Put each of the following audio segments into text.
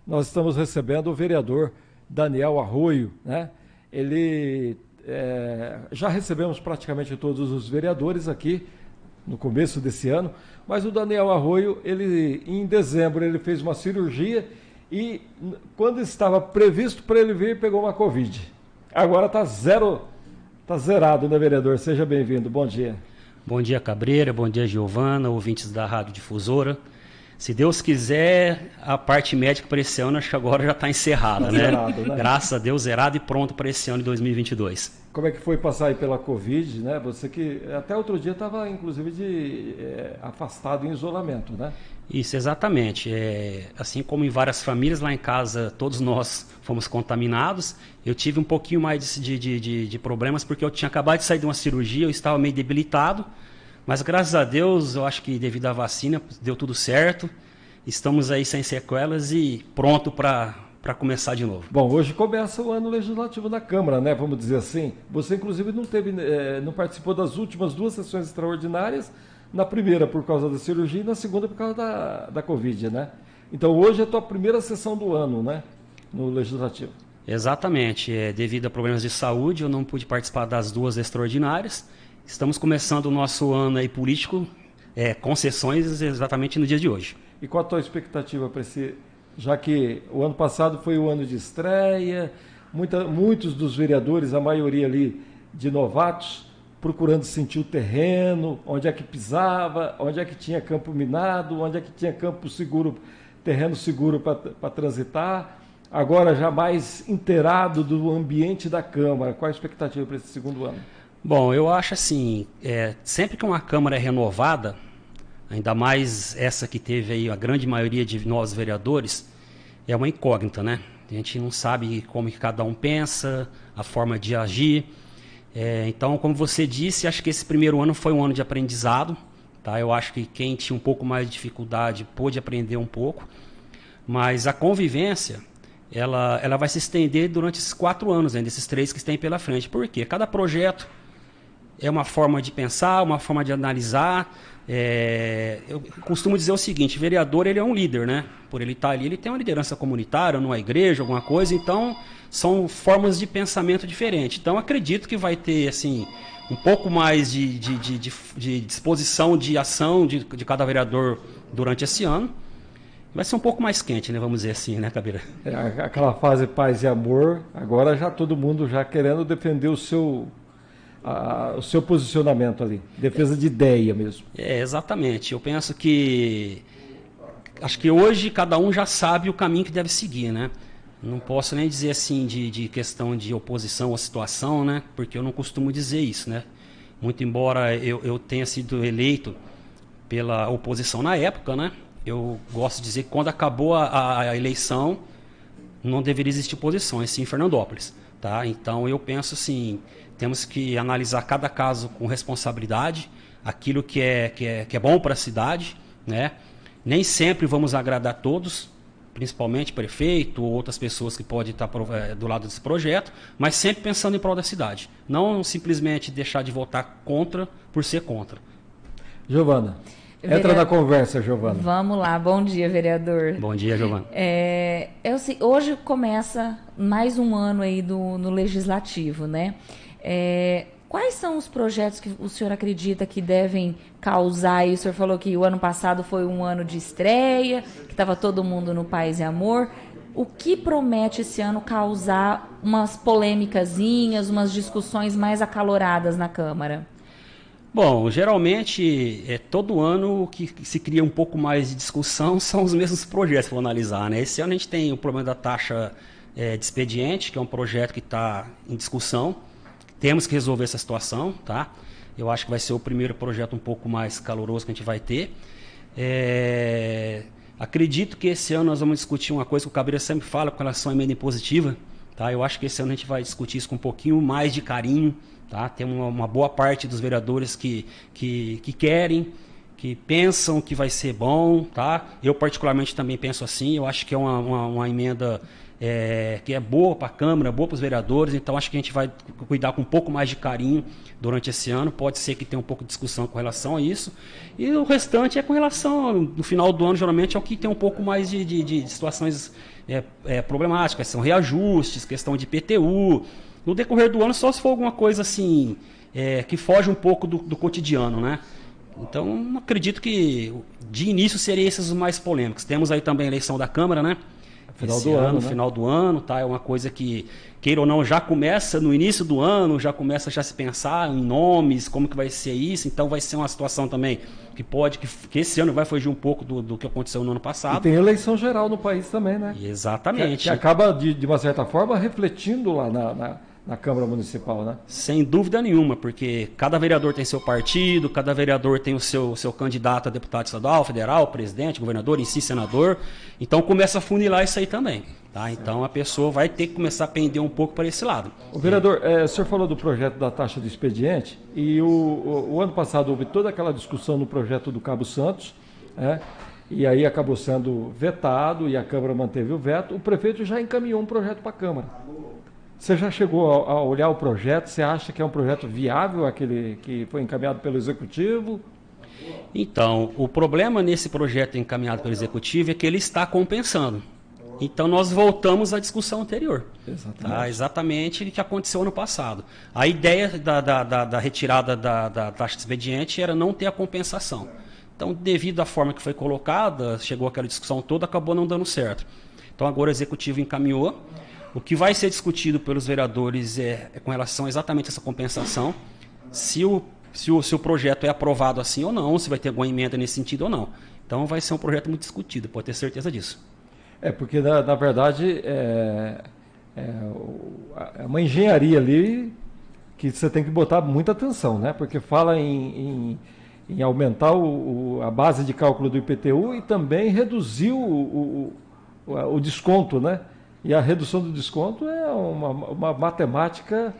nós estamos recebendo o vereador Daniel Arroio, né? Já recebemos praticamente todos os vereadores aqui no começo desse ano, mas o Daniel Arroio, em dezembro, ele fez uma cirurgia e quando estava previsto para ele vir, pegou uma Covid. Agora está zerado, né, vereador? Seja bem-vindo, bom dia. Bom dia, Cabreira, bom dia, Giovana, ouvintes da Rádio Difusora. Se Deus quiser, a parte médica para esse ano, acho que agora já está encerrada, né? Zerado, né? Graças a Deus, zerado e pronto para esse ano de 2022. Como é que foi passar aí pela Covid, né? Você que até outro dia estava, inclusive, afastado em isolamento, né? Isso, exatamente. Assim como em várias famílias, lá em casa, todos nós fomos contaminados. Eu tive um pouquinho mais de problemas, porque eu tinha acabado de sair de uma cirurgia, eu estava meio debilitado. Mas graças a Deus, eu acho que devido à vacina, deu tudo certo. Estamos aí sem sequelas e pronto para começar de novo. Bom, hoje começa o ano legislativo da Câmara, né? Vamos dizer assim. Você, inclusive, não participou das últimas 2 sessões extraordinárias, na primeira por causa da cirurgia e na segunda por causa da Covid, né? Então hoje é a tua primeira sessão do ano, né? No legislativo. Exatamente. Devido a problemas de saúde, eu não pude participar das 2 extraordinárias. Estamos começando o nosso ano aí político com sessões exatamente no dia de hoje. E qual a tua expectativa para esse... Já que o ano passado foi o ano de estreia, muitos dos vereadores, a maioria ali de novatos, procurando sentir o terreno, onde é que pisava, onde é que tinha campo minado, onde é que tinha campo seguro, terreno seguro para transitar. Agora já mais inteirado do ambiente da Câmara. Qual a expectativa para esse segundo ano? Bom, eu acho assim, sempre que uma Câmara é renovada, ainda mais essa que teve aí a grande maioria de novos vereadores, é uma incógnita, né? A gente não sabe como que cada um pensa, a forma de agir. Então, como você disse, acho que esse primeiro ano foi um ano de aprendizado, tá? Eu acho que quem tinha um pouco mais de dificuldade pôde aprender um pouco, mas a convivência, ela vai se estender durante esses 4 anos, né? Desses 3 que tem pela frente. Por quê? Cada projeto é uma forma de pensar, uma forma de analisar. Eu costumo dizer o seguinte, vereador ele é um líder, né? Por ele estar ali, ele tem uma liderança comunitária, numa igreja, alguma coisa, então são formas de pensamento diferentes. Então acredito que vai ter assim, um pouco mais de disposição de ação de cada vereador durante esse ano. Vai ser um pouco mais quente, né? Vamos dizer assim, né, Cabira? Aquela fase paz e amor, agora já todo mundo já querendo defender o seu posicionamento ali, defesa de ideia mesmo. Exatamente. Eu penso que acho que hoje cada um já sabe o caminho que deve seguir, né? Não posso nem dizer assim de questão de oposição ou situação, né? Porque eu não costumo dizer isso, né? Muito embora eu tenha sido eleito pela oposição na época, né? Eu gosto de dizer que quando acabou a eleição não deveria existir oposição, assim, em Fernandópolis, tá? Então eu penso assim, temos que analisar cada caso com responsabilidade, aquilo que é bom para a cidade, né? Nem sempre vamos agradar todos, principalmente prefeito ou outras pessoas que podem estar do lado desse projeto, mas sempre pensando em prol da cidade. Não simplesmente deixar de votar contra por ser contra. Giovana, entra na conversa, Giovana. Vamos lá, bom dia, vereador. Bom dia, Giovana. Hoje começa mais um ano aí no Legislativo, né? Quais são os projetos que o senhor acredita que devem causar? E o senhor falou que o ano passado foi um ano de estreia, que estava todo mundo no paz e amor. O que promete esse ano causar umas polêmicazinhas, umas discussões mais acaloradas na Câmara? Bom, geralmente, todo ano o que se cria um pouco mais de discussão são os mesmos projetos para analisar, né? Esse ano a gente tem o problema da taxa de expediente, que é um projeto que está em discussão. Temos que resolver essa situação, tá? Eu acho que vai ser o primeiro projeto um pouco mais caloroso que a gente vai ter. Acredito que esse ano nós vamos discutir uma coisa que o Cabreira sempre fala com relação à emenda impositiva, tá? Eu acho que esse ano a gente vai discutir isso com um pouquinho mais de carinho, tá? Tem uma boa parte dos vereadores que querem, que pensam que vai ser bom, tá? Eu particularmente também penso assim, eu acho que é uma emenda que é boa para a Câmara, boa para os vereadores, então acho que a gente vai cuidar com um pouco mais de carinho durante esse ano, pode ser que tenha um pouco de discussão com relação a isso, e o restante é com relação, no final do ano, geralmente é o que tem um pouco mais de situações problemáticas, são reajustes, questão de IPTU, no decorrer do ano só se for alguma coisa assim, que foge um pouco do cotidiano, né? Então, acredito que de início seriam esses os mais polêmicos. Temos aí também a eleição da Câmara, né? Final do ano, tá? É uma coisa que, queira ou não, já começa no início do ano, já começa a se pensar em nomes, como que vai ser isso. Então vai ser uma situação também que esse ano vai fugir um pouco do que aconteceu no ano passado. E tem eleição geral no país também, né? Exatamente. Que acaba, de uma certa forma, refletindo lá na Câmara Municipal, né? Sem dúvida nenhuma, porque cada vereador tem seu partido, cada vereador tem o seu candidato a deputado estadual, federal, presidente, governador, em si, senador. Então começa a funilar isso aí também. Tá? Então a pessoa vai ter que começar a pender um pouco para esse lado. O vereador, o senhor falou do projeto da taxa do expediente e o ano passado houve toda aquela discussão no projeto do Cabo Santos, e aí acabou sendo vetado e a Câmara manteve o veto. O prefeito já encaminhou um projeto para a Câmara. Você já chegou a olhar o projeto? Você acha que é um projeto viável, aquele que foi encaminhado pelo Executivo? Então, o problema nesse projeto encaminhado pelo Executivo é que ele está compensando. Então, nós voltamos à discussão anterior. Exatamente. Tá? Exatamente o que aconteceu ano passado. A ideia da retirada da taxa de expediente era não ter a compensação. Então, devido à forma que foi colocada, chegou aquela discussão toda, acabou não dando certo. Então, agora o Executivo encaminhou. O que vai ser discutido pelos vereadores é com relação a exatamente essa compensação, se o projeto é aprovado assim ou não, se vai ter alguma emenda nesse sentido ou não. Então vai ser um projeto muito discutido, pode ter certeza disso. Porque na verdade é uma engenharia ali que você tem que botar muita atenção, né? Porque fala em aumentar a base de cálculo do IPTU e também reduzir o desconto, né? E a redução do desconto é uma matemática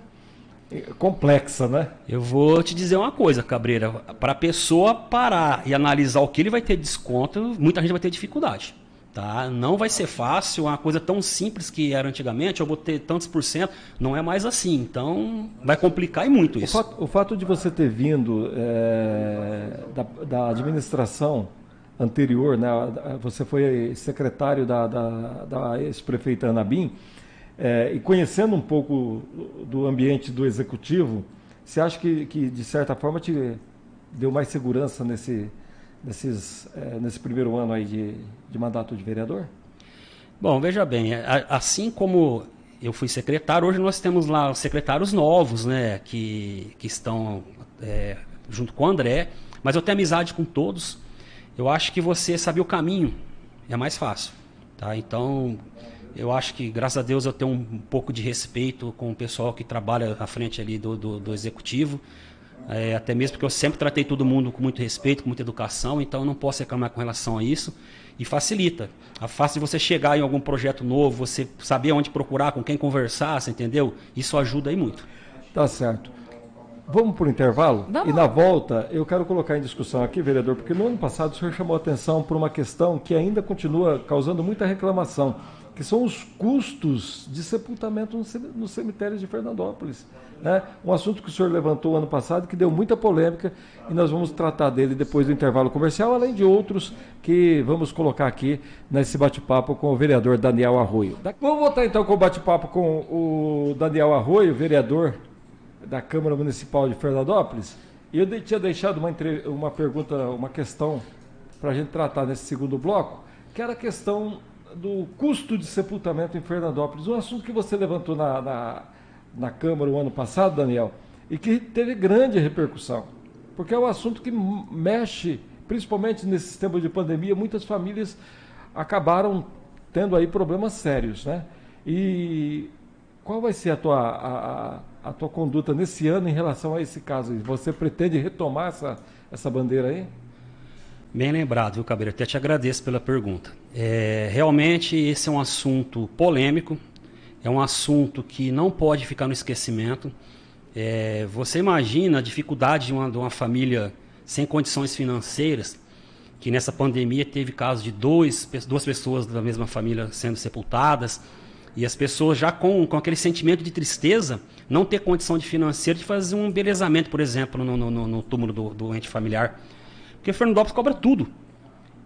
complexa, né? Eu vou te dizer uma coisa, Cabreira. Para a pessoa parar e analisar o que ele vai ter desconto, muita gente vai ter dificuldade. Tá? Não vai ser fácil, uma coisa tão simples que era antigamente, eu vou ter tantos %, não é mais assim. Então, vai complicar e muito isso. O fato de você ter vindo da administração anterior, né? Você foi secretário da ex-prefeita Anabim, e conhecendo um pouco do ambiente do Executivo, você acha que de certa forma te deu mais segurança nesse primeiro ano aí de mandato de vereador? Bom, veja bem, assim como eu fui secretário, hoje nós temos lá os secretários novos, né, que estão junto com o André, mas eu tenho amizade com todos. Eu acho que você saber o caminho é mais fácil. Tá? Então, eu acho que, graças a Deus, eu tenho um pouco de respeito com o pessoal que trabalha à frente ali do Executivo. Até mesmo porque eu sempre tratei todo mundo com muito respeito, com muita educação, então eu não posso reclamar com relação a isso. E facilita. A fácil de você chegar em algum projeto novo, você saber onde procurar, com quem conversar, você entendeu? Isso ajuda aí muito. Tá certo. Vamos para o intervalo? Vamos. E na volta, eu quero colocar em discussão aqui, vereador, porque no ano passado o senhor chamou a atenção por uma questão que ainda continua causando muita reclamação, que são os custos de sepultamento nos cemitérios de Fernandópolis. Né? Um assunto que o senhor levantou ano passado, que deu muita polêmica, e nós vamos tratar dele depois do intervalo comercial, além de outros que vamos colocar aqui nesse bate-papo com o vereador Daniel Arroio. Vamos voltar então com o bate-papo com o Daniel Arroio, vereador da Câmara Municipal de Fernandópolis. E eu tinha deixado uma pergunta, uma questão para a gente tratar nesse segundo bloco, que era a questão do custo de sepultamento em Fernandópolis, um assunto que você levantou na Câmara o ano passado, Daniel, e que teve grande repercussão, porque é um assunto que mexe, principalmente nesses tempos de pandemia, muitas famílias acabaram tendo aí problemas sérios, né? E qual vai ser a tua conduta nesse ano em relação a esse caso? Você pretende retomar essa bandeira aí? Bem lembrado, viu, Cabreira? Até te agradeço pela pergunta. Realmente esse é um assunto polêmico, é um assunto que não pode ficar no esquecimento. Você imagina a dificuldade de uma família sem condições financeiras, que nessa pandemia teve casos de duas pessoas da mesma família sendo sepultadas, e as pessoas já com aquele sentimento de tristeza, não ter condição de financeira de fazer um embelezamento, por exemplo, no túmulo do ente familiar. Porque Fernandópolis cobra tudo.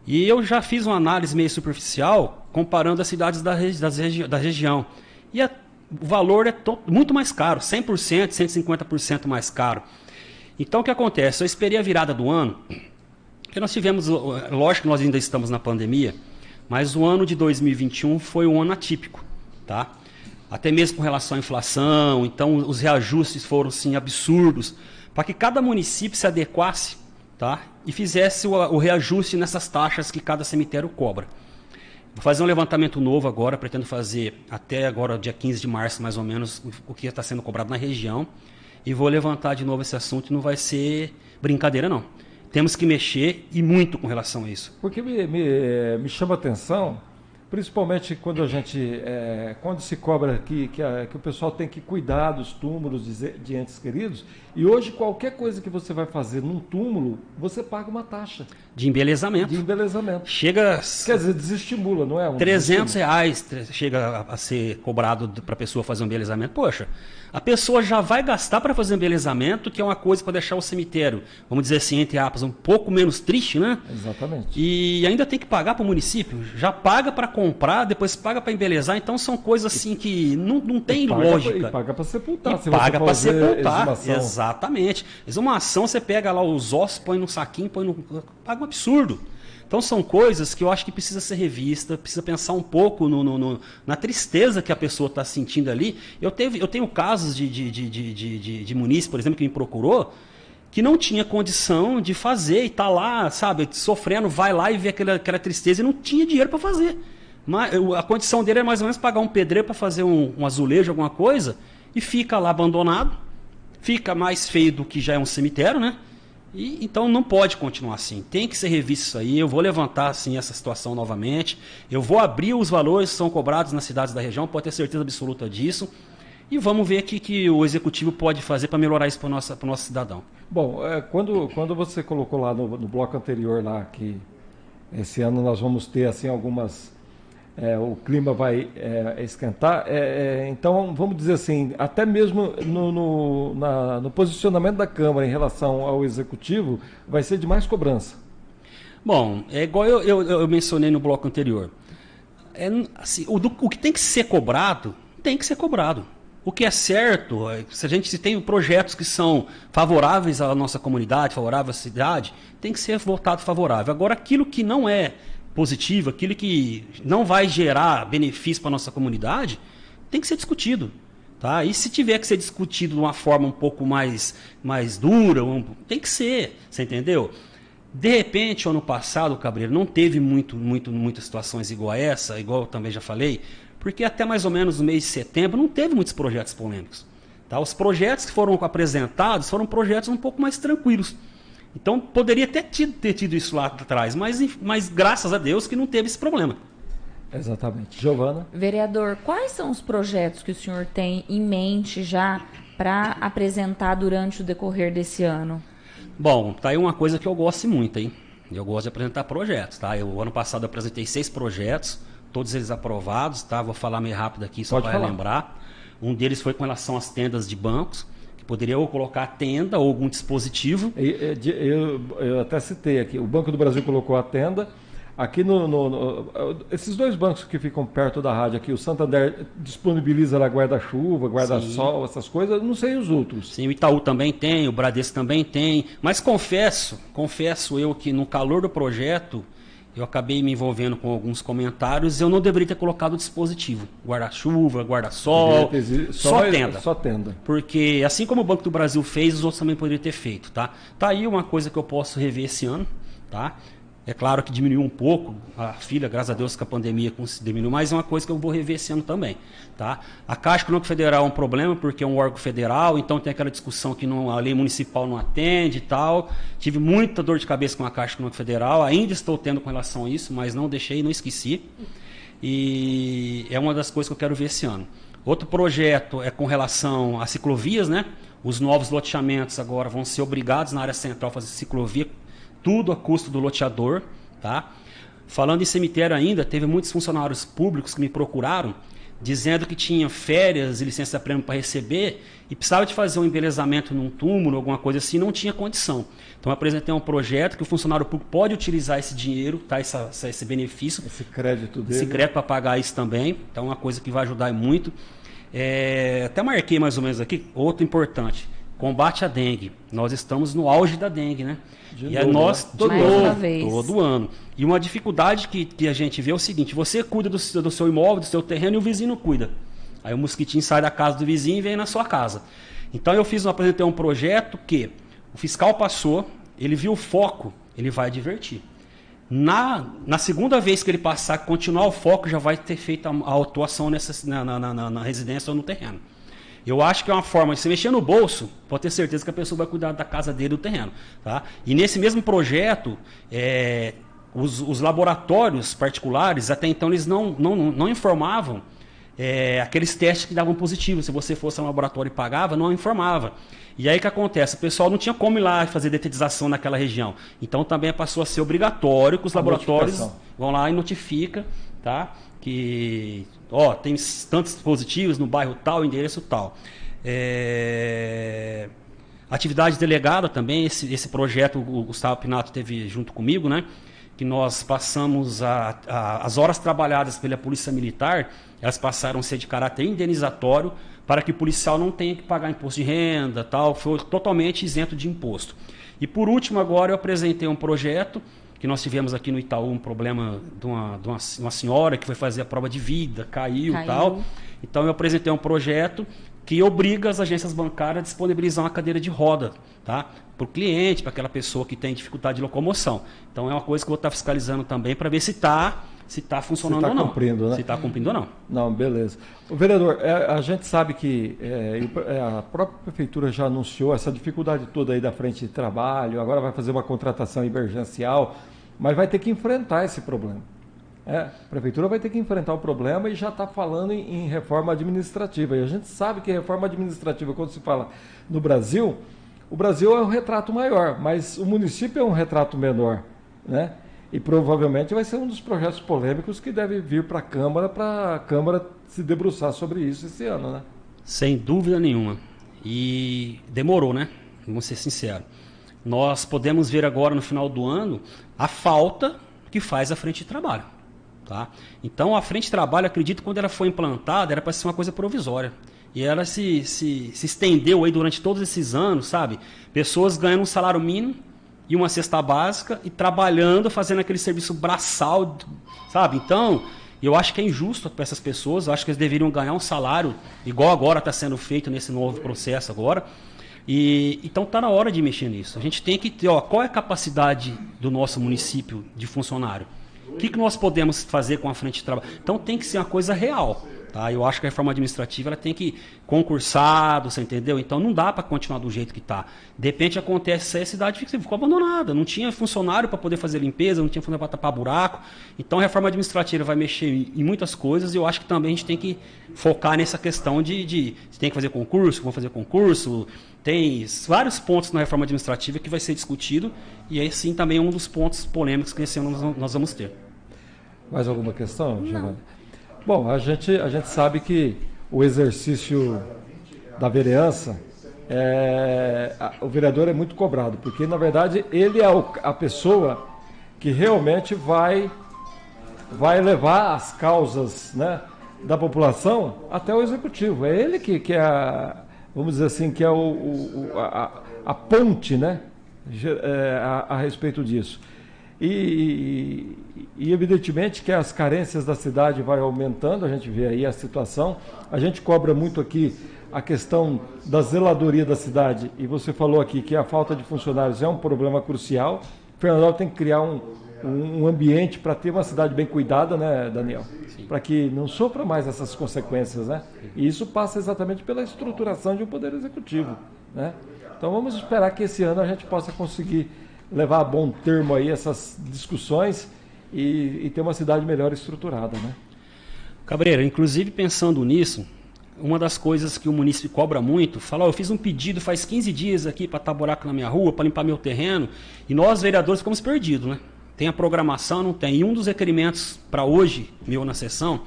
E eu já fiz uma análise meio superficial, comparando as cidades da região. E o valor é muito mais caro, 100%, 150% mais caro. Então o que acontece? Eu esperei a virada do ano, porque nós tivemos, lógico que nós ainda estamos na pandemia, mas o ano de 2021 foi um ano atípico, tá? Até mesmo com relação à inflação, então os reajustes foram sim absurdos, para que cada município se adequasse, tá? E fizesse o reajuste nessas taxas que cada cemitério cobra. Vou fazer um levantamento novo agora, pretendo fazer até agora, dia 15 de março, mais ou menos, o que está sendo cobrado na região. E vou levantar de novo esse assunto e não vai ser brincadeira, não. Temos que mexer e muito com relação a isso. Porque me chama a atenção, principalmente quando quando se cobra que o pessoal tem que cuidar dos túmulos de entes queridos, e hoje qualquer coisa que você vai fazer num túmulo, você paga uma taxa. De embelezamento. Chega... Quer dizer, desestimula, não é? R$300 chega a ser cobrado para a pessoa fazer um embelezamento. Poxa, a pessoa já vai gastar para fazer um embelezamento, que é uma coisa para deixar o cemitério, vamos dizer assim, entre aspas, um pouco menos triste, né? Exatamente. E ainda tem que pagar para o município. Já paga para comprar, depois paga para embelezar. Então são coisas assim que não tem lógica. E paga para sepultar. Paga para sepultar. Exatamente. Exumação, você pega lá os ossos, põe no saquinho, paga um absurdo. Então são coisas que eu acho que precisa ser revista, precisa pensar um pouco na tristeza que a pessoa está sentindo ali. Eu tenho casos de munícipe, por exemplo, que me procurou, que não tinha condição de fazer e está lá, sabe, sofrendo, vai lá e vê aquela tristeza e não tinha dinheiro para fazer. Mas a condição dele é mais ou menos pagar um pedreiro para fazer um azulejo, alguma coisa, e fica lá abandonado, fica mais feio do que já é um cemitério, né? E, então não pode continuar assim, tem que ser revisto isso aí. Eu vou levantar assim, essa situação novamente, eu vou abrir os valores que são cobrados nas cidades da região, pode ter certeza absoluta disso, e vamos ver o que o executivo pode fazer para melhorar isso para o nosso cidadão. Bom, quando você colocou lá no bloco anterior lá que esse ano nós vamos ter assim algumas... o clima vai esquentar, então vamos dizer assim, até mesmo no posicionamento da Câmara em relação ao Executivo, vai ser de mais cobrança. Bom, é igual eu mencionei no bloco anterior. Assim, o que tem que ser cobrado, tem que ser cobrado. O que é certo, se tem projetos que são favoráveis à nossa comunidade, favoráveis à cidade, tem que ser votado favorável. Agora, aquilo que não é positivo, aquilo que não vai gerar benefício para a nossa comunidade, tem que ser discutido. Tá? E se tiver que ser discutido de uma forma um pouco mais dura, tem que ser, você entendeu? De repente, ano passado, Cabreiro, não teve muitas situações igual a essa, igual eu também já falei, porque até mais ou menos no mês de setembro não teve muitos projetos polêmicos. Tá? Os projetos que foram apresentados foram projetos um pouco mais tranquilos. Então, poderia ter tido isso lá atrás, mas graças a Deus que não teve esse problema. Exatamente. Giovana? Vereador, quais são os projetos que o senhor tem em mente já para apresentar durante o decorrer desse ano? Bom, tá aí uma coisa que eu gosto muito, hein? Eu gosto de apresentar projetos, tá? O ano passado eu apresentei 6 projetos, todos eles aprovados, tá? Vou falar meio rápido aqui, só para lembrar. Um deles foi com relação às tendas de bancos. Poderia ou colocar a tenda ou algum dispositivo. Eu até citei aqui, o Banco do Brasil colocou a tenda. Aqui esses 2 bancos que ficam perto da rádio aqui, o Santander disponibiliza lá guarda-chuva, guarda-sol, essas coisas, não sei os outros. Sim, o Itaú também tem, o Bradesco também tem, mas confesso eu que no calor do projeto, eu acabei me envolvendo com alguns comentários, eu não deveria ter colocado o dispositivo. Guarda-chuva, guarda-sol, só tenda. Porque assim como o Banco do Brasil fez, os outros também poderiam ter feito, tá? Tá aí uma coisa que eu posso rever esse ano, tá? É claro que diminuiu um pouco, a fila, graças a Deus que a pandemia diminuiu, mas é uma coisa que eu vou rever esse ano também. Tá? A Caixa Econômica Federal é um problema, porque é um órgão federal, então tem aquela discussão que a lei municipal não atende e tal. Tive muita dor de cabeça com a Caixa Econômica Federal, ainda estou tendo com relação a isso, mas não deixei, não esqueci. E é uma das coisas que eu quero ver esse ano. Outro projeto é com relação às ciclovias, né? Os novos loteamentos agora vão ser obrigados na área central a fazer ciclovia, tudo a custo do loteador, tá? Falando em cemitério ainda, teve muitos funcionários públicos que me procuraram dizendo que tinha férias e licença-prêmio para receber e precisava de fazer um embelezamento num túmulo, alguma coisa assim, não tinha condição. Então eu apresentei um projeto que o funcionário público pode utilizar esse dinheiro, tá? Esse benefício. Esse crédito dele. Esse crédito para pagar isso também. Então é uma coisa que vai ajudar muito. Até marquei mais ou menos aqui, outro importante. Combate à dengue. Nós estamos no auge da dengue, né? Todo ano. E uma dificuldade que a gente vê é o seguinte: você cuida do seu imóvel, do seu terreno e o vizinho não cuida. Aí o mosquitinho sai da casa do vizinho e vem na sua casa. Então eu apresentei um projeto que o fiscal passou, ele viu o foco, ele vai advertir. Na segunda vez que ele passar, continuar o foco, já vai ter feito a atuação na residência ou no terreno. Eu acho que é uma forma de se mexer no bolso, pode ter certeza que a pessoa vai cuidar da casa dele e do terreno. Tá? E nesse mesmo projeto, os laboratórios particulares, até então, eles não informavam aqueles testes que davam positivo. Se você fosse a um laboratório e pagava, não informava. E aí o que acontece? O pessoal não tinha como ir lá fazer detetização naquela região. Então também passou a ser obrigatório que os laboratórios vão lá e notificam, tá? Que tem tantos positivos no bairro tal, endereço tal. Atividade delegada também, esse projeto o Gustavo Pinato teve junto comigo, né? Que nós passamos as horas trabalhadas pela Polícia Militar, elas passaram a ser de caráter indenizatório para que o policial não tenha que pagar imposto de renda, tal, foi totalmente isento de imposto. E por último agora eu apresentei um projeto que nós tivemos aqui no Itaú, um problema de uma senhora que foi fazer a prova de vida, caiu. Tal. Então eu apresentei um projeto que obriga as agências bancárias a disponibilizar uma cadeira de roda, tá? Para o cliente, para aquela pessoa que tem dificuldade de locomoção. Então é uma coisa que eu vou estar fiscalizando também para ver se está funcionando ou não. Cumprindo, né? Se está cumprindo ou não. Não, beleza. O vereador, a gente sabe que a própria prefeitura já anunciou essa dificuldade toda aí da frente de trabalho, agora vai fazer uma contratação emergencial, mas vai ter que enfrentar esse problema. A prefeitura vai ter que enfrentar o problema e já está falando em reforma administrativa. E a gente sabe que reforma administrativa, quando se fala no Brasil, o Brasil é um retrato maior, mas o município é um retrato menor, né? E provavelmente vai ser um dos projetos polêmicos que deve vir para a Câmara se debruçar sobre isso esse ano, né? Sem dúvida nenhuma. E demorou, né? Vamos ser sinceros. Nós podemos ver agora no final do ano a falta que faz a frente de trabalho. Tá? Então a frente de trabalho, acredito que quando ela foi implantada, era para ser uma coisa provisória. E ela se estendeu aí durante todos esses anos, sabe? Pessoas ganhando um salário mínimo e uma cesta básica e trabalhando, fazendo aquele serviço braçal, sabe? Então, eu acho que é injusto para essas pessoas, eu acho que eles deveriam ganhar um salário igual agora está sendo feito nesse novo processo agora. Então está na hora de mexer nisso. A gente tem que ter, qual é a capacidade do nosso município de funcionário? O que nós podemos fazer com a frente de trabalho? Então tem que ser uma coisa real. Tá? Eu acho que a reforma administrativa ela tem que concursar, você entendeu? Então não dá para continuar do jeito que está. De repente acontece, a cidade ficou abandonada, não tinha funcionário para poder fazer limpeza, não tinha funcionário para tapar buraco. Então a reforma administrativa vai mexer em muitas coisas e eu acho que também a gente tem que focar nessa questão de tem que fazer concurso, vamos fazer concurso. Tem vários pontos na reforma administrativa que vai ser discutido e aí sim também é um dos pontos polêmicos que esse ano nós vamos ter. Mais alguma questão, Giovanni? Bom, a gente sabe que o exercício da vereança, o vereador é muito cobrado, porque na verdade ele é a pessoa que realmente vai levar as causas, né, da população até o executivo. É ele que é vamos dizer assim, que é a ponte, né, a respeito disso. E evidentemente que as carências da cidade vai aumentando, a gente vê aí a situação, a gente cobra muito aqui a questão da zeladoria da cidade, e você falou aqui que a falta de funcionários é um problema crucial. Fernando tem que criar um ambiente para ter uma cidade bem cuidada, né, Daniel? Para que não sofra mais essas consequências, né? E isso passa exatamente pela estruturação de um poder executivo, né? Então vamos esperar que esse ano a gente possa conseguir levar a bom termo aí essas discussões e ter uma cidade melhor estruturada, né? Cabreira, inclusive pensando nisso, uma das coisas que o município cobra muito, fala, eu fiz um pedido faz 15 dias aqui para tapar buraco na minha rua, para limpar meu terreno, e nós, vereadores, ficamos perdidos, né? Tem a programação, não tem. E um dos requerimentos para hoje, meu na sessão,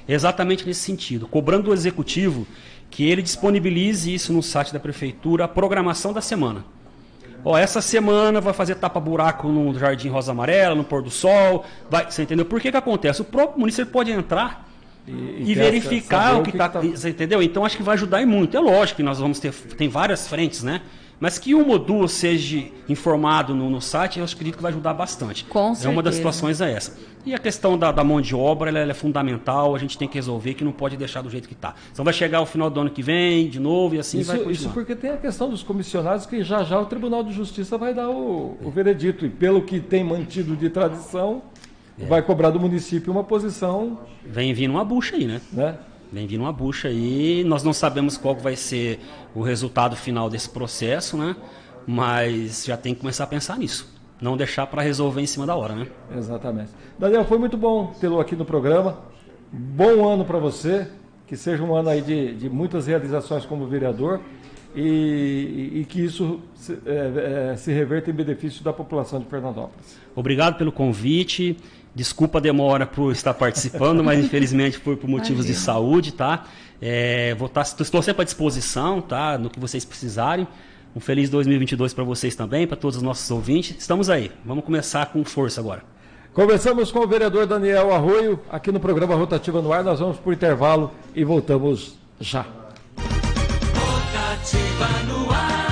é exatamente nesse sentido, cobrando do executivo que ele disponibilize isso no site da prefeitura, a programação da semana. Essa semana vai fazer tapa-buraco no Jardim Rosa Amarela, no Pôr do Sol, você entendeu? Por que acontece? O próprio município pode entrar e verificar o que está... Você entendeu? Então, acho que vai ajudar muito. É lógico que nós vamos ter... Tem várias frentes, né? Mas que uma ou duas seja informado no site, eu acredito que vai ajudar bastante. Com certeza. Uma das situações é essa. E a questão da mão de obra, ela é fundamental, a gente tem que resolver, que não pode deixar do jeito que está. Então vai chegar o final do ano que vem, de novo, e assim vai continuar. Isso porque tem a questão dos comissionados, que já o Tribunal de Justiça vai dar o veredito. E pelo que tem mantido de tradição, vai cobrar do município uma posição... Vem vindo uma bucha aí, né? Vem vindo uma bucha aí, nós não sabemos qual vai ser o resultado final desse processo, né? Mas já tem que começar a pensar nisso. Não deixar para resolver em cima da hora, né? Exatamente. Daniel, foi muito bom tê-lo aqui no programa. Bom ano para você, que seja um ano aí de muitas realizações como vereador e que isso se reverta em benefício da população de Fernandópolis. Obrigado pelo convite. Desculpa a demora por estar participando, mas infelizmente por motivos de saúde, tá? Estou sempre à disposição, tá? No que vocês precisarem. Um feliz 2022 para vocês também, para todos os nossos ouvintes. Estamos aí. Vamos começar com força agora. Conversamos com o vereador Daniel Arroio, aqui no programa Rotativa no Ar. Nós vamos para o intervalo e voltamos já. Rotativa no Ar.